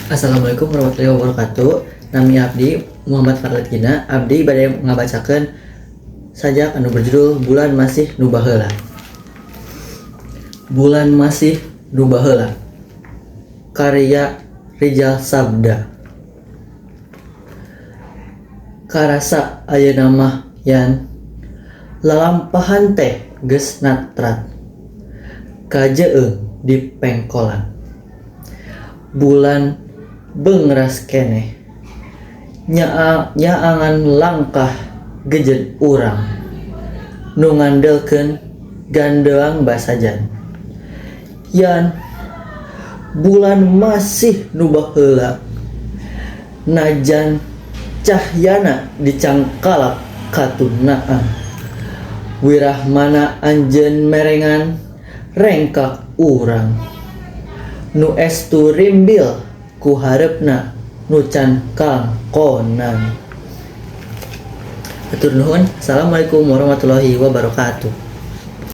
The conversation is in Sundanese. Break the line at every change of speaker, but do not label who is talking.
Assalamualaikum warahmatullahi wabarakatuh. Nami abdi Muhammad Farlet Gina. Abdi bade ngabacakeun sajak anu berjudul Bulan Masih Nu Baheula. Bulan Masih Nu Baheula. Karya Rijal Sabda. Karasa ayeuna mah yan lalampahan teh geus natrat. Kajeung di pengkolan. Bulan beungras keneh nyaangan langkah gejed urang nu ngandelkeun gandelang basajan yan bulan masih nu baheula najan cahyana dicangkalak katunaan wirahmana anjeun merengan rengkak urang nu estu rimbil ku hareupna nu can kangkonan. Hatur nuhun. Assalamualaikum warahmatullahi wabarakatuh.